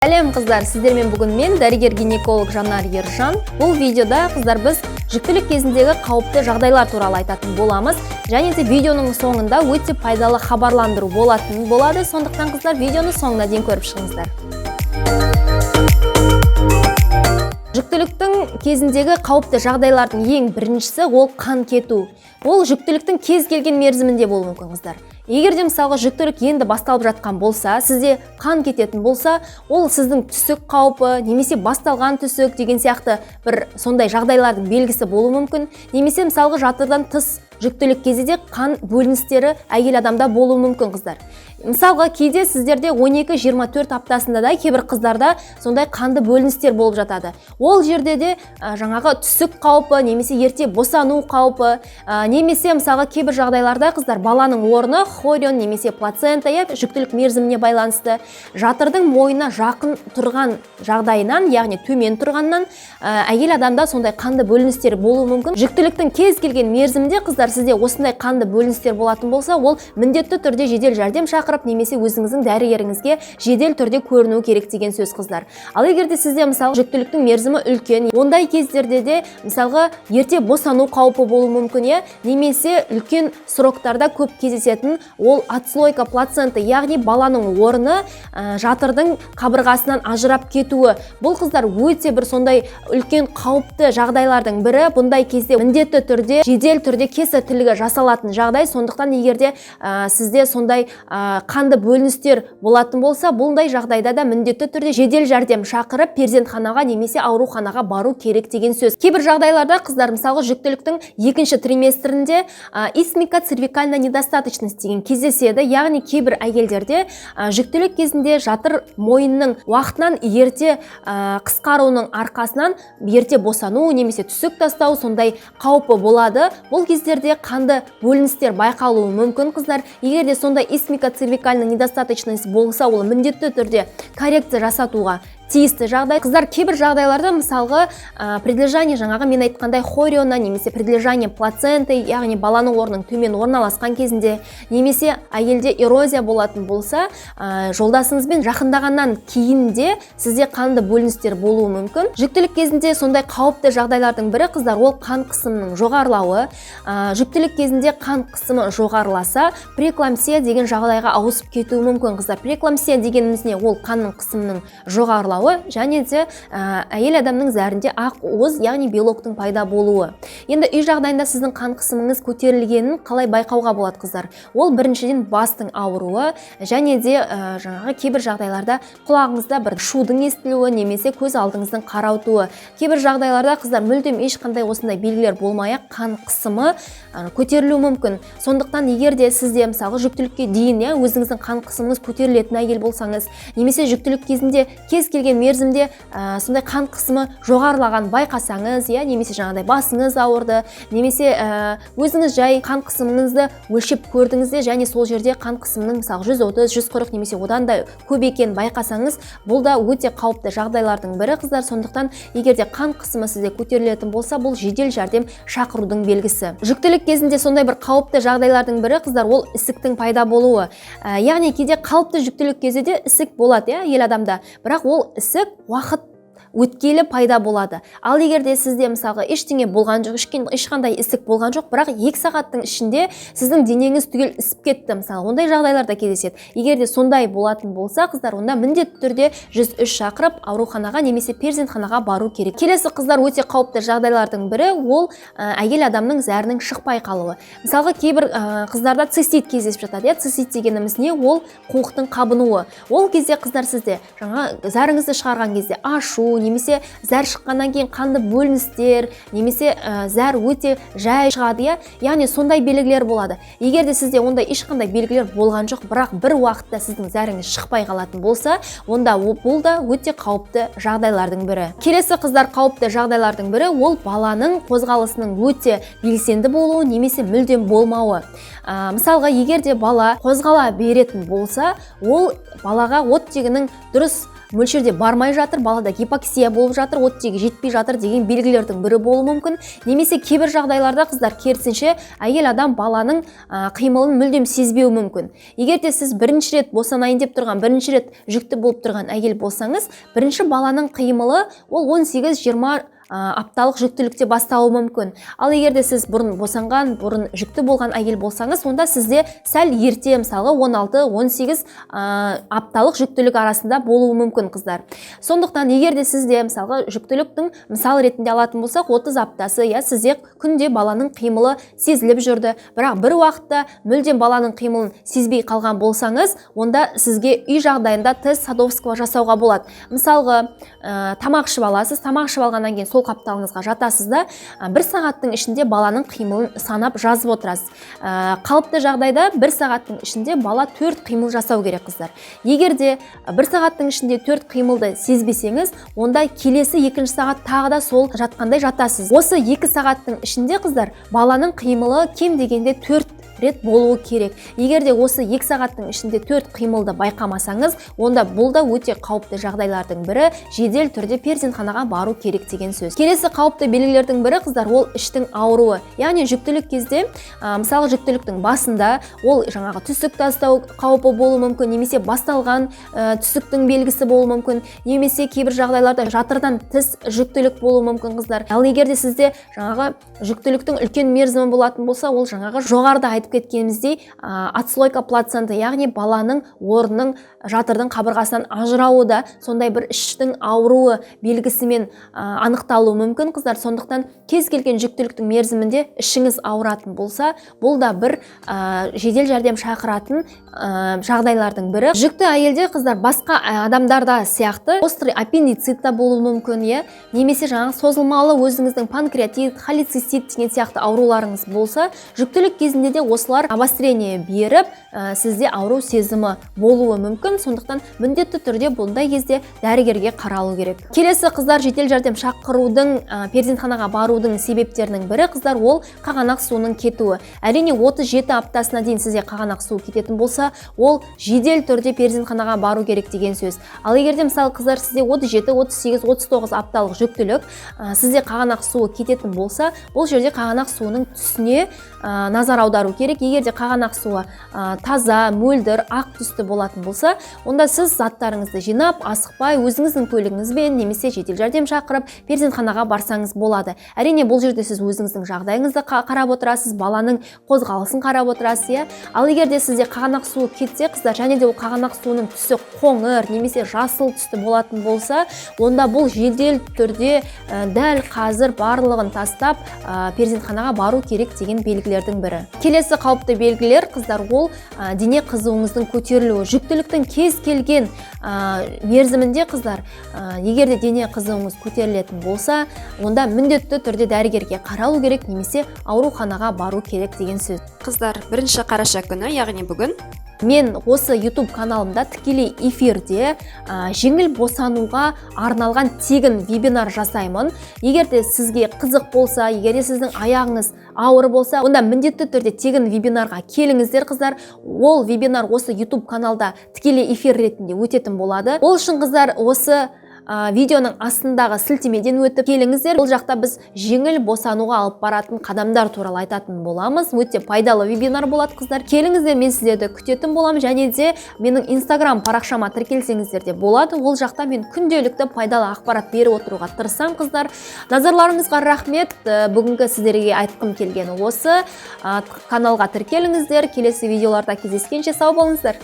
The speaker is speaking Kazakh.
Сәлем қыздар, сіздермен бүгін мен дәрігер-гинеколог Жанар Ержан. Бұл видеода қыздар біз жүктілік кезіндегі қауіпті жағдайлар туралы айтатын боламыз. Және де видеоның соңында өте пайдалы хабарландыру болады. Сондықтан қыздар видеоны соңына дейін көріп шығыңыздар. Жүктіліктің кезіндегі қауіпті жағдайлардың ең біріншісі ол қан кету. Ол жүктіліктің кез келген мерзімінде болуы мүмкін қыздар. Егер де мысалға жүктілік енді басталып жатқан болса, сізде қан кететін болса, ол сіздің түсік қаупі, немесе басталған түсік деген сияқты бір сондай жағдайлардың белгісі болуы мүмкін. Немесе мысалға жатырдан тыс жүктілік кезінде қан бөліністері әйел адамда болуы мүмкін қыздар. Мысалға кейде сіздерде 12-24 аптасында да кейбір қыздарда сондай қанды бөліністер болып жатады. Ол жерде де жаңағы түсік қаупі, немесе ерте босану қаупі, немесе мысалға кейбір жағдайларда қыздар баланың орны хорион немесе плацента жүктілік мерзіміне байланысты жатырдың мойнына жақын тұрған жағдайынан, яғни төмен тұрғаннан әйел адамда сондай қанды бөліністер болуы мүмкін. Жүктіліктің кез келген мерзімде қыздар сізде осындай қанды бөліністер болатын болса, ол міндетті түрде жедел жәрдем шақырып немесе өзіңіздің дәрігеріңізге жедел түрде көріну керек деген сөз қыздар. Ал егер де сізде мысалы жүктіліктің мерзімі үлкен, ондай кездерде де мысалға ерте босану қаупі болуы мүмкін, немесе үлкен сроктарда көп кездесетін ол отслойка плацента, яғни баланың орны жатырдың қабырғасынан ажырап кетуі. Бұл қыздар өте бір сондай үлкен қауіпті жағдайлардың бірі. Бұндай кезде міндетті түрде жедел түрде кесатілігі жасалатын жағдай. Сондықтан егерде сізде сондай қанды бөліністер болатын болса, бұндай жағдайда да міндетті түрде жедел жәрдем шақырып перзентханаға немесе ауруханаға бару керек деген сөз. Кейбір жағдайларда қыздар мысалы жүктіліктің екінші триместрінде исмико-цервикальная недостаточность деген кездеседі. Яғни кейбір әйелдерде жүктілік кезінде жатыр мойынның уақытынан ерте қысқаруының арқасынан ерте босану немесе түсік тастау сондай қаупі болады. Бұл кездерде қанды бөліністер байқалуы мүмкін қыздар. Егер де сондай исмико-цервикальная недостаточность болса, ол міндетті түрде коррекция жасатуға тиісті жағдай. Қыздар кейбір жағдайларда мысалға предлежание жаңағы мен айтқандай хориона немесе предлежание плаценты, яғни баланың орнының төмен орналасқан кезінде, немесе әйелде эрозия болатын болса, жолдасыңызбен жақындағаннан кейін де сізде қанды бөліністер болуы мүмкін. Жүктілік кезінде сондай қауіпті жағдайлардың бірі қыздар ол қан қысымының жоғарылауы. Жүктілік кезінде қан қысымы жоғарыласа, преэклампсия деген жағдайға ауысып кетуі мүмкін қыздар. Преэклампсия дегеніміз не? Ол қанның қысымының жоғарылауы және де әйел адамның зәрінде ақ уыз, яғни белоктың пайда болуы. Енді үй жағдайында сіздің қан қысымыңыз көтерілгенін қалай байқауға болады қыздар? Ол біріншіден бастың ауруы және де жаңағы кейбір жағдайларда құлағыңызда бір шудың естілуі немесе көз алдыңыздың қарауытуы. Кейбір жағдайларда қыздар мүлдем ешқандай осындай белгілер болмай-ақ қан қысымы көтерілуі мүмкін. Сондықтан егер де сізде мысалы жүктілікке дейін өзіңіздің қан қысымыңыз көтерілетін әйел болсаңыз, немесе жүктілік кезінде кез келген мерзімде сондай қан қысымы жоғарылаған байқасаңыз, немесе жаңағыдай басыңыз ауырды, немесе өзіңіз жай қан қысымыңызды өлшеп көрдіңізде және сол жерде қан қысымының мысалы 130, 140 немесе одан да көп екенін байқасаңыз, бұл да өте қауіпті жағдайлардың бірі қыздар. Сондықтан егерде қан қысымы сізде көтерілетін болса, бұл жедел жәрдем шақырудың белгісі. Жүктілік кезінде сондай бір қауіпті жағдайлардың бірі қыздар ол ісіктің пайда болуы. Яғни кейде қалыпты жүктілік кезінде ісік болады, ел адамда, бірақ ол ісік уақыт өткелі пайда болады. Ал егер де сізде мысалға ештеңе болған жоқ, ешқандай ісік болған жоқ, бірақ 2 сағаттың ішінде сіздің денеңіз түгел ісіп кетті, мысалы, ондай жағдайларда кездеседі. Егер де сондай болатын болса, қыздар, онда міндетті түрде 103 шақырып ауруханаға немесе перзентханаға бару керек. Келесі қыздар өте қауіпті жағдайлардың бірі ол әйел адамның зәрінің шықпай қалуы. Мысалға кейбір қыздарда цистит кездесіп жатады. Цистит дегеніміз не? Ол қуықтың қабынуы. Ол кезде қыздар сізде жаңа зәріңізді шығарған кезде ашу, немесе зәр шыққаннан кейін қанды бөліністер, немесе зәр өте жай шығады, яғни сондай белгілер болады. Егер де сізде ондай ешқандай белгілер болған жоқ, бірақ бір уақытта сіздің зәріңіз шықпай қалатын болса, онда бұл да өте қауіпті жағдайлардың бірі. Келесі қыздар қауіпті жағдайлардың бірі ол баланың қозғалысының өте белсенді болуы немесе мүлдем болмауы. Мысалға, егер де бала қозғала беретін болса, ол балаға оттегінің дұрыс мөлшерде бармай жатыр, балада гипоксия болып жатыр, оттегі жетпей жатыр деген белгілердің бірі болуы мүмкін. Немесе кейбір жағдайларда қыздар керісінше әйел адам баланың қимылын мүлдем сезбеуі мүмкін. Егер де сіз бірінші рет босанайын деп тұрған, бірінші рет жүкті болып тұрған әйел болсаңыз, бірінші баланың қимылы ол 18-20 апталық жүктілікте бастауы мүмкін. Ал егер де сіз бұрын босанған, бұрын жүкті болған әйел болсаңыз, онда сізде сәл ерте, мысалы 16-18 апталық жүктілік арасында болуы мүмкін қыздар. Сондықтан егер де сізде мысалы жүктіліктің мысал ретінде алатын болсақ, 30 аптасы, сізде күнде баланың қимылы сезіліп жүрді, бірақ бір уақытта мүлдем баланың қимылын сезбей қалған болсаңыз, онда сізге үй жағдайында тест Садовского жасауға болады. Мысалға, тамақ ішіп аласыз, тамақ ішіп алғаннан кейін сол қапталыңызға жатасыз да, 1 сағаттың ішінде баланың қимылын санап жазып отырасыз. Қалыпты жағдайда 1 сағаттың ішінде бала 4 қимыл жасау керек қыздар. Егер де 1 сағаттың ішінде 4 қимылды сезбесеңіз, онда келесі 2 сағат тағы да сол жатқандай жатасыз. Осы 2 сағаттың ішінде қыздар баланың қимылы кем дегенде 4 рет болуы керек. Егер де осы 2 сағаттың ішінде 4 қимылды байқамасаңыз, онда бұл да өте қауіпті жағдайлардың бірі, жедел түрде перзентханаға бару керек деген сөз. Келесі қауіпті белгілердің бірі қыздар, ол іштің ауруы. Яғни жүктілік кезде, мысалы жүктіліктің басында ол жаңағы түсік тастау қаупі болуы мүмкін, немесе басталған түсіктің белгісі болуы мүмкін, немесе кейбір жағдайларда жатырдан тыс жүктілік болуы мүмкін қыздар. Ал егер де сізде жаңағы жүктіліктің үлкен мерзімі болатын болса, ол жаңағы жоғарыда айтып кеткеніміздей отслойка плаценты, яғни баланың орнының жатырдың қабырғасынан ажырауы да сондай бір іштің ауруы белгісімен анықталуы мүмкін қыздар. Сондықтан кез келген жүктіліктің мерзімінде ішіңіз ауыратын болса, бұл да бір жедел жәрдем шақыратын жағдайлардың бірі. Жүкті әйелде қыздар басқа адамдарда сияқты острый аппендицит та болуы мүмкін, немесе жаңағы созылмалы өзіңіздің панкреатит, холецистит деген сияқты ауруларыңыз болса, жүктілік кезінде де осылар обострение беріп, сізде ауру сезімі болуы мүмкін. Сондықтан міндетті түрде бұндай кезде дәрігерге қаралу керек. Келесі қыздар, жедел жәрдем шақырудың, перзентханаға барудың себептерінің бірі қыздар, ол қағанақ суының кетуі. Әрине 37 аптасына дейін сізде қағанақ суы кететін болса, ол жедел түрде перзентханаға бару керек деген сөз. Ал егерде мысалы қыздар сізде 37, 38, 39 апталық жүктілік, сізде қағанақ суы кететін болса, бұл жерде қағанақ суының түсіне назар аудару керек. Егер де қағанақ суы таза, мөлдір, ақ түсті болатын болса, онда сіз заттарыңызды жинап, асықпай өзіңіздің көлігіңізбен немесе жедел жәрдем шақырып перзентханаға барсаңыз болады. Әрине бұл жерде сіз өзіңіздің жағдайыңызды қарап отырасыз, баланың қозғалысын қарап отырасыз. Ал егер де сізде қағанақ суы кетсе қыздар, және де ол қағанақ суының түсі қоңыр немесе жасыл түсті болатын болса, онда бұл жедел түрде дәл қазір барлығын тастап перзентханаға бару керек деген белгілердің бірі. Келесі қауіпті белгілер қыздар, ол дене қызуыңыздың көтерілуі. Жүктіліктің кез келген мерзімінде қыздар, егер де дене қызуыңыз көтерілетін болса, онда міндетті түрде дәрігерге қаралу керек немесе ауруханаға бару керек деген сөз. Қыздар, 1 қараша күні, яғни бүгін мен осы YouTube каналымда тікелей эфирде жеңіл босануға арналған тегін вебинар жасаймын. Егер де сізге қызық болса, егер де сіздің аяғыңыз ауыр болса, онда міндетті түрде тегін вебинарға келіңіздер қыздар. Ол вебинар осы YouTube каналда тікелей эфир ретінде өтетін болады. Ол үшін қыздар осы видеоның астындағы сілтемеден өтіп келіңіздер. Бұл жақта біз жеңіл босануға алып баратын қадамдар туралы айтатын боламыз. Өте пайдалы вебинар болады қыздар. Келіңіздер, мен сіздерді күтетін боламын, және де менің Instagram парақшама тіркелсеңіздер де болады. Ол жақта мен күнделікті пайдалы ақпарат беріп отыруға тырысамын қыздар. Назарларыңызға рахмет. Бүгінгі сіздерге айтқым келгені осы. Каналға тіркеліңіздер. Келесі видеоларда кездескенше сау болыңыздар.